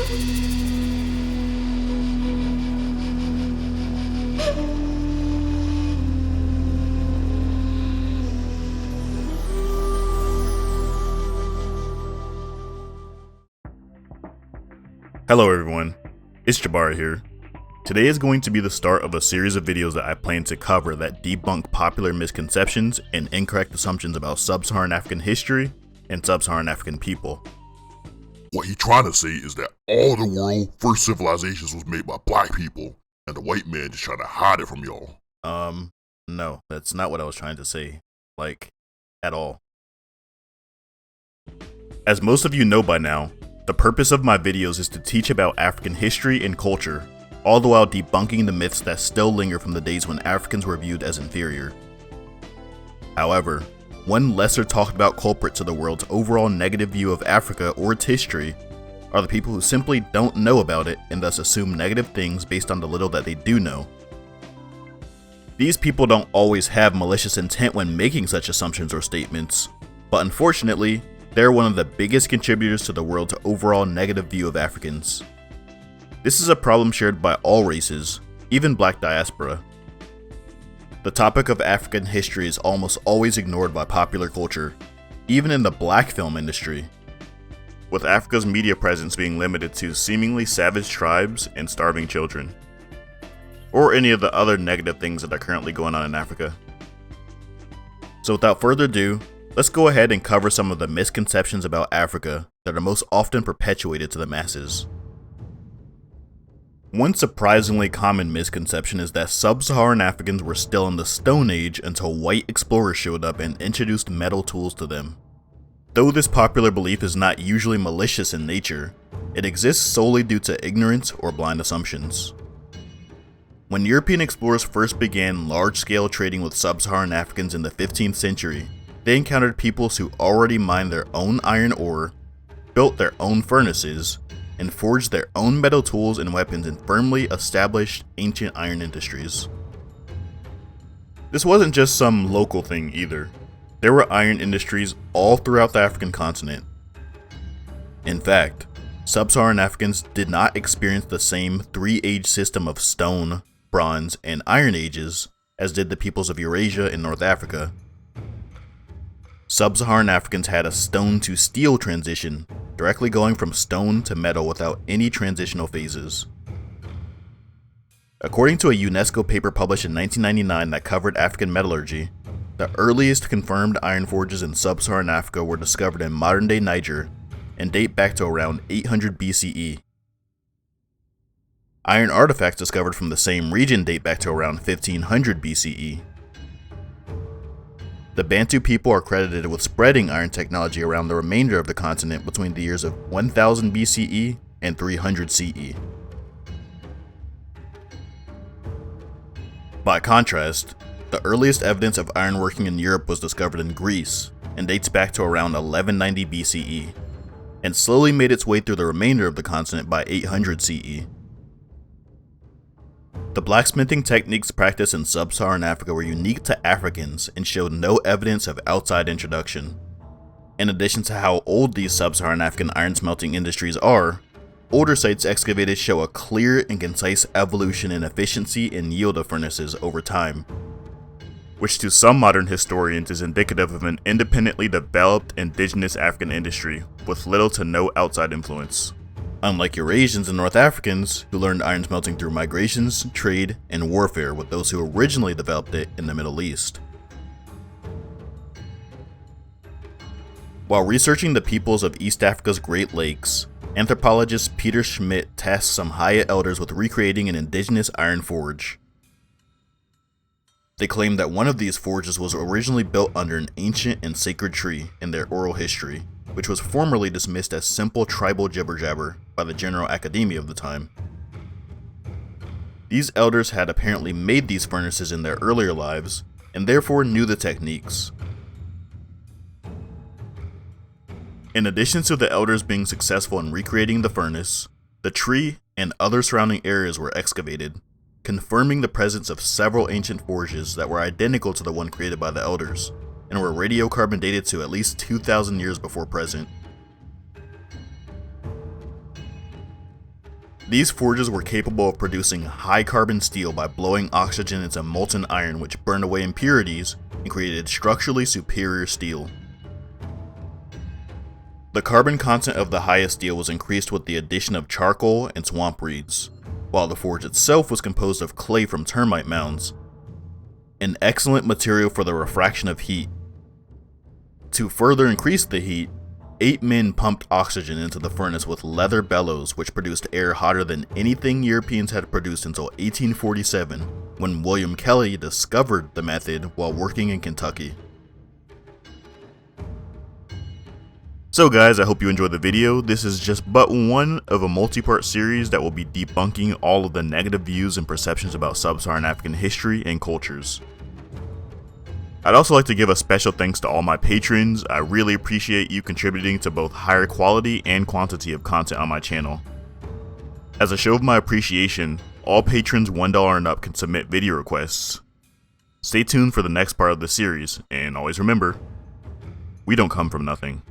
Hello everyone, it's Jabari here. Today is going to be the start of a series of videos that I plan to cover that debunk popular misconceptions and incorrect assumptions about sub-Saharan African history and sub-Saharan African people. What he's trying to say is that all the world's first civilizations was made by black people, and the white man just trying to hide it from y'all. No, that's not what I was trying to say, at all. As most of you know by now, the purpose of my videos is to teach about African history and culture, all the while debunking the myths that still linger from the days when Africans were viewed as inferior. However, one lesser talked about culprit to the world's overall negative view of Africa or its history are the people who simply don't know about it and thus assume negative things based on the little that they do know. These people don't always have malicious intent when making such assumptions or statements, but unfortunately, they're one of the biggest contributors to the world's overall negative view of Africans. This is a problem shared by all races, even Black diaspora. The topic of African history is almost always ignored by popular culture, even in the Black film industry, with Africa's media presence being limited to seemingly savage tribes and starving children, or any of the other negative things that are currently going on in Africa. So without further ado, let's go ahead and cover some of the misconceptions about Africa that are most often perpetuated to the masses. One surprisingly common misconception is that sub-Saharan Africans were still in the Stone Age until white explorers showed up and introduced metal tools to them. Though this popular belief is not usually malicious in nature, it exists solely due to ignorance or blind assumptions. When European explorers first began large-scale trading with sub-Saharan Africans in the 15th century, they encountered peoples who already mined their own iron ore, built their own furnaces, and forged their own metal tools and weapons in firmly established ancient iron industries. This wasn't just some local thing either. There were iron industries all throughout the African continent. In fact, sub-Saharan Africans did not experience the same three-age system of stone, bronze, and iron ages as did the peoples of Eurasia and North Africa. Sub-Saharan Africans had a stone to steel transition, directly going from stone to metal without any transitional phases. According to a UNESCO paper published in 1999 that covered African metallurgy, the earliest confirmed iron forges in sub-Saharan Africa were discovered in modern-day Niger and date back to around 800 BCE. Iron artifacts discovered from the same region date back to around 1500 BCE. The Bantu people are credited with spreading iron technology around the remainder of the continent between the years of 1000 BCE and 300 CE. By contrast, the earliest evidence of ironworking in Europe was discovered in Greece and dates back to around 1190 BCE, and slowly made its way through the remainder of the continent by 800 CE. The blacksmithing techniques practiced in sub-Saharan Africa were unique to Africans and showed no evidence of outside introduction. In addition to how old these sub-Saharan African iron smelting industries are, older sites excavated show a clear and concise evolution in efficiency and yield of furnaces over time, which to some modern historians is indicative of an independently developed indigenous African industry with little to no outside influence. Unlike Eurasians and North Africans, who learned iron smelting through migrations, trade, and warfare with those who originally developed it in the Middle East. While researching the peoples of East Africa's Great Lakes, anthropologist Peter Schmidt tasked some Haya elders with recreating an indigenous iron forge. They claimed that one of these forges was originally built under an ancient and sacred tree in their oral history, which was formerly dismissed as simple tribal jibber-jabber by the general academia of the time. These elders had apparently made these furnaces in their earlier lives, and therefore knew the techniques. In addition to the elders being successful in recreating the furnace, the tree and other surrounding areas were excavated, confirming the presence of several ancient forges that were identical to the one created by the elders, and were radiocarbon dated to at least 2,000 years before present. These forges were capable of producing high carbon steel by blowing oxygen into molten iron, which burned away impurities and created structurally superior steel. The carbon content of the highest steel was increased with the addition of charcoal and swamp reeds, while the forge itself was composed of clay from termite mounds, an excellent material for the refraction of heat. To further increase the heat, 8 men pumped oxygen into the furnace with leather bellows, which produced air hotter than anything Europeans had produced until 1847, when William Kelly discovered the method while working in Kentucky. So guys, I hope you enjoyed the video. This is just but one of a multi-part series that will be debunking all of the negative views and perceptions about sub-Saharan African history and cultures. I'd also like to give a special thanks to all my patrons. I really appreciate you contributing to both higher quality and quantity of content on my channel. As a show of my appreciation, all patrons $1 and up can submit video requests. Stay tuned for the next part of the series, and always remember, we don't come from nothing.